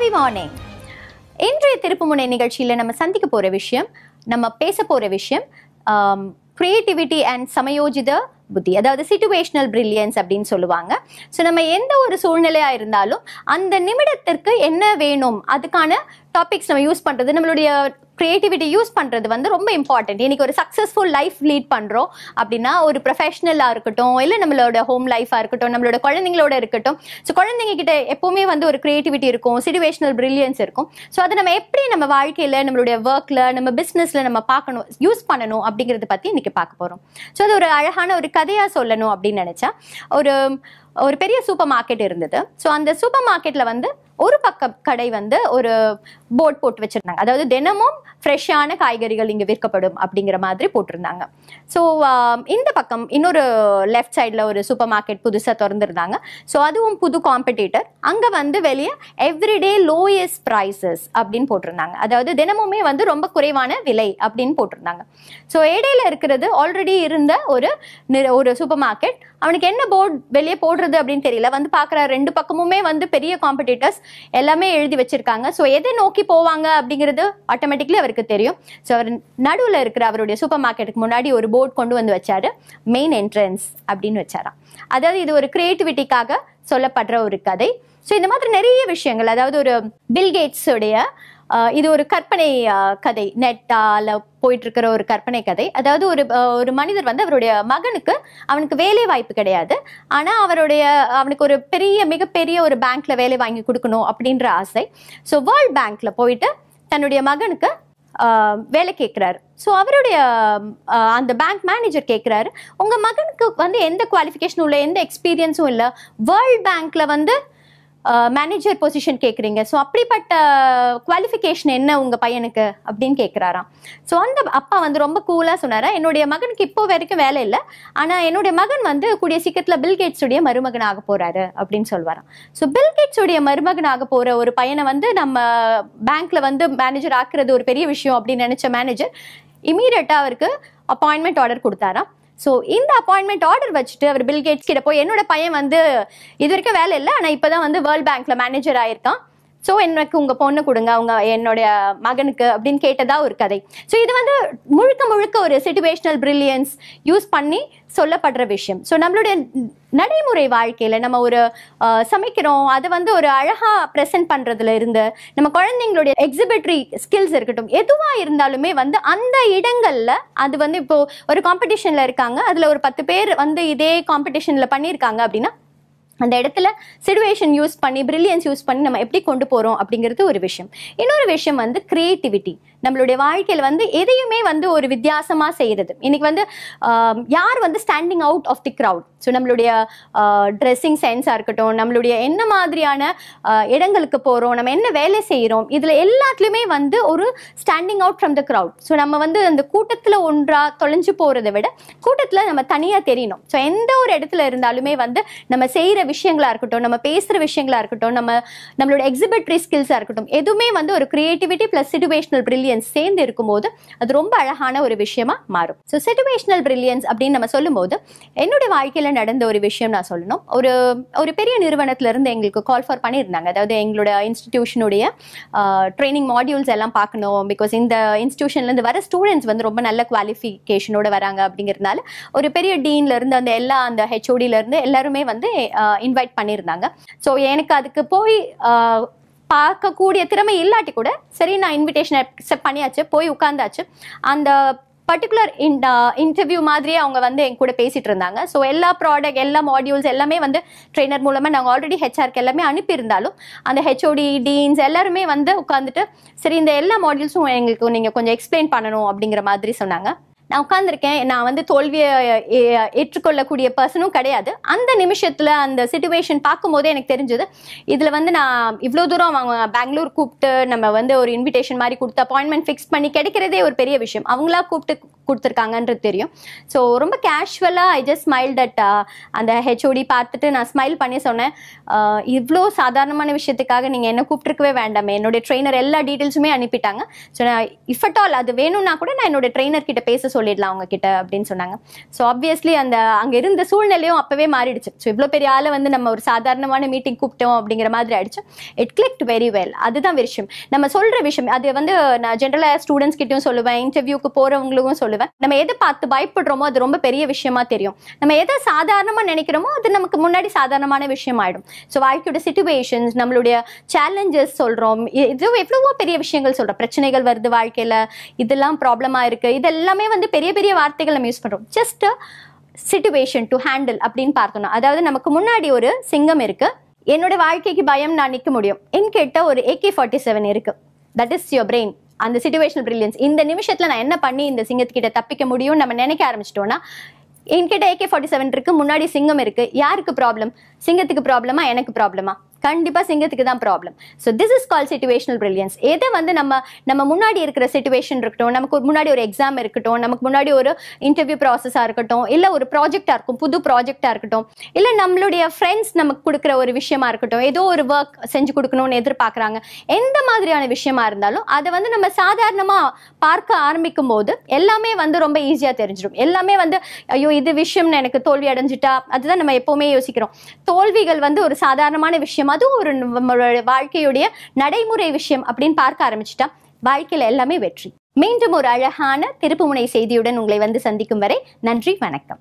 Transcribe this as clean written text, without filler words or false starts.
Happy morning. இன்றைய திருப்புமுனை நிகழ்ச்சியில் நம்ம சந்திக்க போற விஷயம், நம்ம பேச போற விஷயம் கிரியேட்டிவிட்டி அண்ட் சமயோஜித புத்தி, அதாவது சிச்சுவேஷனல் பிரில்லியன்ஸ் அப்படின்னு சொல்லுவாங்க. ஸோ நம்ம எந்த ஒரு சூழ்நிலையா இருந்தாலும் அந்த நிமிடத்திற்கு என்ன வேணும் அதுக்கான டாபிக்ஸ் நம்ம யூஸ் பண்றது, நம்மளுடைய கிரியேட்டிவிட்டி யூஸ் பண்றது வந்து ரொம்ப இம்பார்ட்டன்ட். இன்னைக்கு ஒரு சக்ஸஸ்ஃபுல் லைஃப் லீட் பண்றோம் அப்படின்னா, ஒரு ப்ரொஃபஷனலா இருக்கட்டும், இல்லை நம்மளோட ஹோம் லைஃபா இருக்கட்டும், நம்மளோட குழந்தைங்களோட இருக்கட்டும், ஸோ குழந்தைங்க கிட்ட எப்பவுமே வந்து ஒரு கிரியேட்டிவிட்டி இருக்கும், சிச்சுவேஷனல் பிரில்லியன்ஸ் இருக்கும். ஸோ அதை நம்ம எப்படி நம்ம வாழ்க்கையில, நம்மளுடைய ஒர்க்ல, நம்ம பிசினஸ்ல நம்ம பார்க்கணும், யூஸ் பண்ணணும் அப்படிங்கறத பத்தி இன்னைக்கு பார்க்க போறோம். ஸோ அது ஒரு அழகான ஒரு கதையா சொல்லணும் அப்படின்னு நினைச்சா, ஒரு பெரிய சூப்பர் மார்க்கெட் இருந்தது. ஸோ அந்த சூப்பர் மார்க்கெட்ல வந்து ஒரு பக்கம் கடை வந்து ஒரு போர்ட் போட்டு வச்சிருந்தாங்க, அதாவது தினமும் ஃப்ரெஷ்ஷான காய்கறிகள் இங்கே விற்கப்படும் அப்படிங்கிற மாதிரி போட்டிருந்தாங்க. ஸோ இந்த பக்கம் இன்னொரு லெஃப்ட் சைடில் ஒரு சூப்பர் மார்க்கெட் புதுசாக திறந்துருந்தாங்க. ஸோ அதுவும் புது காம்படிட்டர். அங்கே வந்து வெளியே எவ்ரிடே லோயஸ்ட் ப்ரைசஸ் அப்படின்னு போட்டிருந்தாங்க, அதாவது தினமுமே வந்து ரொம்ப குறைவான விலை அப்படின்னு போட்டிருந்தாங்க. ஸோ இடையில இருக்கிறது ஆல்ரெடி இருந்த ஒரு சூப்பர் மார்க்கெட். அவனுக்கு என்ன போர்டு வெளியே போடுறது அப்படின்னு தெரியல. வந்து பார்க்குற ரெண்டு பக்கமுமே வந்து பெரிய காம்படிட்டர்ஸ் எல்லாமே எழுதி வச்சிருக்காங்க. ஸோ எதை நோக்கி போவாங்க அப்படிங்கிறது ஆட்டோமேட்டிக்லி அவருக்கு தெரியும். ஸோ அவர் நடுவில் இருக்கிற அவருடைய சூப்பர் மார்க்கெட்டுக்கு முன்னாடி ஒரு போர்டு கொண்டு வந்து வச்சாரு, மெயின் என்ட்ரன்ஸ் அப்படின்னு வச்சாராம். அதாவது இது ஒரு கிரியேட்டிவிட்டிக்காக சொல்லப்படுற ஒரு கதை. ஸோ இந்த மாதிரி நிறைய விஷயங்கள், அதாவது ஒரு பில்கேட்ஸ் உடைய இது ஒரு கற்பனை கதை, நெட்டால போயிட்டு இருக்கிற ஒரு கற்பனை கதை. அதாவது ஒரு மனிதர் வந்து அவருடைய மகனுக்கு, அவனுக்கு வேலை வாய்ப்பு கிடையாது, ஆனா அவனுக்கு ஒரு மிகப்பெரிய ஒரு பேங்க்ல வேலை வாங்கி கொடுக்கணும் அப்படின்ற ஆசை. ஸோ வேர்ல்ட் பேங்க்ல போயிட்டு தன்னுடைய மகனுக்கு வேலை கேட்கிறாரு. ஸோ அவருடைய அந்த பேங்க் மேனேஜர் கேட்கிறாரு, உங்க மகனுக்கு வந்து எந்த குவாலிஃபிகேஷனும் இல்லை, எந்த எக்ஸ்பீரியன்ஸும் இல்லை, வேர்ல்ட் பேங்க்ல வந்து மேனேஜர் பொசிஷன் கேட்குறீங்க, ஸோ அப்படிப்பட்ட குவாலிஃபிகேஷன் என்ன உங்கள் பையனுக்கு அப்படின்னு கேட்குறாராம். ஸோ அந்த அப்பா வந்து ரொம்ப கூலாக சொன்னாரா, என்னுடைய மகனுக்கு இப்போ வரைக்கும் வேலை இல்லை, ஆனால் என்னுடைய மகன் வந்து கூடிய சீக்கிரத்தில் பில்கேட்ஸுடைய மருமகன் ஆக போகிறாரு அப்படின்னு சொல்லுவாராம். ஸோ பில்கேட்ஸுடைய மருமகன் ஆக போகிற ஒரு பையனை வந்து நம்ம பேங்க்கில் வந்து மேனேஜர் ஆக்குறது ஒரு பெரிய விஷயம் அப்படின்னு நினச்ச மேனேஜர் இமீடியட்டாக அவருக்கு அப்பாயின்மெண்ட் ஆர்டர் கொடுத்தாராம். ஸோ இந்த அப்பாயின்மெண்ட் ஆர்டர் வச்சுட்டு அவர் பில்கேட்ஸ் கிட்ட போய், என்னோட பையன் வந்து இது வரைக்கும் வேலை இல்லை, ஆனால் இப்போதான் வந்து வேர்ல்ட் பேங்க்ல மேனேஜர் ஆயிருக்கான், ஸோ எனக்கு உங்க பொண்ணு கொடுங்க என்னுடைய மகனுக்கு அப்படின்னு கேட்டதா ஒரு கதை. ஸோ இது வந்து முழுக்க ஒரு சிச்சுவேஷனல் பிரில்லியன்ஸ் யூஸ் பண்ணி சொல்லப்படுற விஷயம். ஸோ நம்மளுடைய நடைமுறை வாழ்க்கையில நம்ம ஒரு சமைக்கிறோம், அதை வந்து ஒரு அழகா ப்ரெசென்ட் பண்றதுல இருந்து, நம்ம குழந்தைங்களுடைய எக்ஸிபிட்ரி ஸ்கில்ஸ் இருக்கட்டும், எதுவா இருந்தாலுமே வந்து அந்த இடங்கள்ல, அது வந்து இப்போ ஒரு காம்படிஷன்ல இருக்காங்க, அதுல ஒரு 10 பேர் வந்து இதே காம்படிஷன்ல பண்ணியிருக்காங்க அப்படின்னா, அந்த இடத்துல சிச்சுவேஷன் யூஸ் பண்ணி, பிரில்லியன்ஸ் யூஸ் பண்ணி நம்ம எப்படி கொண்டு போறோம் அப்படிங்கிறது ஒரு விஷயம். இன்னொரு விஷயம் வந்து கிரியேட்டிவிட்டி. நம்மளுடைய வாழ்க்கையில வந்து எதையுமே வந்து ஒரு வித்தியாசமா செய்யறது. இன்னைக்கு வந்து யார் வந்து standing out of the crowd. So நம்மளுடைய ட்ரெஸ்ஸிங் சென்ஸா இருக்கட்டும், நம்மளுடைய என்ன மாதிரியான இடங்களுக்கு போறோம், நம்ம என்ன வேலை செய்யறோம், இதுல எல்லாத்துலயுமே வந்து ஒரு standing out from the crowd. So நம்ம வந்து அந்த கூட்டத்துல ஒன்றா தொலைஞ்சு போறதை விட கூட்டத்துல நம்ம தனியா தெரியணும். ஸோ எந்த ஒரு இடத்துல இருந்தாலுமே வந்து நம்ம செய்யற விஷயங்களா இருக்கட்டும், நம்ம பேசுற விஷயங்களா இருக்கட்டும், நம்மளோட எக்ஸிபிட்ரி ஸ்கில்ஸா இருக்கட்டும், எதுவுமே வந்து ஒரு கிரியேட்டிவிட்டி பிளஸ் சிச்சுவேஷனல் பிரில்லியன்ஸ் சேர்ந்து இருக்கும்போது அது ரொம்ப அழகான ஒரு விஷயமா மாறும். ஸோ சிச்சுவேஷனல் பிரில்லியன்ஸ் அப்படின்னு நம்ம சொல்லும்போது, என்னுடைய வாழ்க்கையில நடந்த ஒரு விஷயம் நான் சொல்லணும். ஒரு பெரிய நிறுவனத்துல இருந்து எங்களுக்கு கால் ஃபார் பண்ணியிருந்தாங்க. அதாவது எங்களோட இன்ஸ்டிடியூஷனுடைய ட்ரைனிங் மாடியூல்ஸ் எல்லாம் பார்க்கணும், பிகாஸ் இந்த இன்ஸ்டிடியூஷன்ல இருந்து வர ஸ்டூடெண்ட்ஸ் வந்து ரொம்ப நல்ல குவாலிஃபிகேஷனோட வராங்க அப்படிங்கிறதுனால ஒரு பெரிய டீன்ல இருந்து அந்த ஹெச்ஓடில இருந்து எல்லாருமே வந்து இன்வைட் பண்ணியிருந்தாங்க. ஸோ எனக்கு அதுக்கு போய் பார்க்கக்கூடிய திறமை இல்லாட்டி கூட சரி, நான் இன்விடேஷன் அக்செப்ட் பண்ணியாச்சு, போய் உட்கார்ந்தாச்சு. அந்த பர்டிகுலர் இன்டர்வியூ மாதிரியே அவங்க வந்து எங்க கூட பேசிட்டு இருந்தாங்க. ஸோ எல்லா ப்ராடக்ட், எல்லா மாடியூல்ஸ் எல்லாமே வந்து ட்ரெயினர் மூலமா நாங்கள் ஆல்ரெடி ஹெச்ஆர்க்கு எல்லாமே அனுப்பியிருந்தாலும், அந்த ஹெச்ஓடி டீன்ஸ் எல்லாருமே வந்து உட்காந்துட்டு, சரி இந்த எல்லா மாடியூல்ஸும் எங்களுக்கு நீங்க கொஞ்சம் எக்ஸ்பிளைன் பண்ணணும் அப்படிங்கிற மாதிரி சொன்னாங்க. நான் உட்காந்துருக்கேன். நான் வந்து தோல்வியை ஏற்றுக்கொள்ளக்கூடிய பர்சனும் கிடையாது. அந்த நிமிஷத்துல அந்த சிச்சுவேஷன் பார்க்கும் போதே எனக்கு தெரிஞ்சது, இதுல வந்து நான் இவ்வளவு தூரம் அவங்க பெங்களூர் கூப்பிட்டு நம்ம வந்து ஒரு இன்விடேஷன் மாதிரி கொடுத்து அப்பாயின்மெண்ட் ஃபிக்ஸ் பண்ணி கிடைக்கிறதே ஒரு பெரிய விஷயம். அவங்களா கூப்பிட்டு கொடுத்துருக்காங்கன்றது தெரியும். ஸோ ரொம்ப கேஷுவலாக ஐ ஜஸ்ட் ஸ்மைல் தட் அந்த ஹெச்ஓடி பார்த்துட்டு நான் ஸ்மைல் பண்ணி சொன்னேன், இவ்வளோ சாதாரணமான விஷயத்துக்காக நீங்கள் என்ன கூப்பிட்டுருக்கவே வேண்டாமே, என்னுடைய ட்ரெயினர் எல்லா டீட்டெயில்ஸுமே அனுப்பிட்டாங்க. ஸோ நான் இஃப் அட் ஆல் அது வேணும்னா கூட நான் என்னோட ட்ரெயினர் கிட்ட பேச சொல்லிடலாம் அவங்க கிட்ட அப்படின்னு சொன்னாங்க. ஸோ ஆப்வியஸ்லி அந்த அங்கே இருந்த சூழ்நிலையும் அப்பவே மாறிடுச்சு. ஸோ இவ்வளோ பெரிய ஆளை வந்து நம்ம ஒரு சாதாரணமான மீட்டிங் கூப்பிட்டோம் அப்படிங்கிற மாதிரி ஆயிடுச்சு. It clicked very well. அதுதான் விஷயம். நம்ம சொல்ற விஷயம் அது வந்து நான் ஜென்ரலாக ஸ்டூடெண்ட்ஸ் கிட்டையும் சொல்லுவேன், இன்டர்வியூக்கு போறவங்களுக்கும் சொல்லுவேன், நம்ம எதை பார்த்து பயப்படுறோமோ அது ரொம்ப பெரிய விஷயமா தெரியும். நம்ம எதை சாதாரணமா நினைக்கிறோமோ அது நமக்கு முன்னாடி சாதாரணமான விஷயம் ஆயிடும். ஸோ வாழ்க்கையோட சிச்சுவேஷன்ஸ், நம்மளுடைய சேலஞ்சஸ் சொல்றோம், இது எவ்வளவோ பெரிய விஷயங்கள் சொல்றோம், பிரச்சனைகள் வருது வாழ்க்கையில, இதெல்லாம் ப்ராப்ளமா இருக்கு, இதெல்லாமே வந்து பெரிய பெரிய வார்த்தைகள் நம்ம யூஸ் பண்றோம். ஜஸ்ட் சிச்சுவேஷன் டு ஹேண்டில் அப்படின்னு பார்த்தோம்னா, அதாவது நமக்கு முன்னாடி ஒரு சிங்கம் இருக்கு, என்னோட வாழ்க்கைக்கு பயம் நான் நிற்க முடியும், என்கிட்ட ஒரு AK-47 இருக்கு, தட் இஸ் யுவர் பிரெயின். அந்த சிச்சுவேஷனல் பிரில்லியன்ஸ், இந்த நிமிஷத்துல நான் என்ன பண்ணி இந்த சிங்கத்துக்கிட்ட தப்பிக்க முடியும் நம்ம நினைக்க ஆரம்பிச்சிட்டோம்னா, என்கிட்ட AK-47 இருக்கு, முன்னாடி சிங்கம் இருக்கு, யாருக்கு ப்ராப்ளம்? சிங்கத்துக்கு ப்ராப்ளமா, எனக்கு ப்ராப்ளமா? கண்டிப்பா சிங்கத்துக்கு தான் problem. So this is call situational brilliance. எதை வந்து நம்ம முன்னாடி இருக்கிற சிச்சுவேஷன் இருக்கட்டும், நமக்கு முன்னாடி ஒரு எக்ஸாம் இருக்கட்டும், நமக்கு முன்னாடி ஒரு இன்டர்வியூ ப்ராசஸா இருக்கட்டும், இல்ல ஒரு ப்ராஜெக்டா இருக்கும், புது ப்ராஜெக்டா இருக்கட்டும், இல்ல நம்மளுடைய ஃப்ரெண்ட்ஸ் நமக்கு கொடுக்குற ஒரு விஷயமா இருக்கட்டும், ஏதோ ஒரு ஒர்க் செஞ்சு கொடுக்கணும்னு எதிர்பார்க்குறாங்க, எந்த மாதிரியான விஷயமா இருந்தாலும் அதை வந்து நம்ம சாதாரணமா பார்க்க ஆரம்பிக்கும் போது எல்லாமே வந்து ரொம்ப ஈஸியா தெரிஞ்சிடும். எல்லாமே வந்து ஐயோ இது விஷயம்னு எனக்கு தோல்வி அடைஞ்சிட்டா, அதுதான் நம்ம எப்பவுமே யோசிக்கிறோம். தோல்விகள் வந்து ஒரு சாதாரணமான விஷயம், அதுவும் ஒரு நம்மளோட வாழ்க்கையுடைய நடைமுறை விஷயம் அப்படின்னு பார்க்க ஆரம்பிச்சுட்டா வாழ்க்கையில எல்லாமே வெற்றி. மீண்டும் ஒரு அழகான திருப்புமுனை செய்தியுடன் உங்களை வந்து சந்திக்கும் வரை நன்றி, வணக்கம்.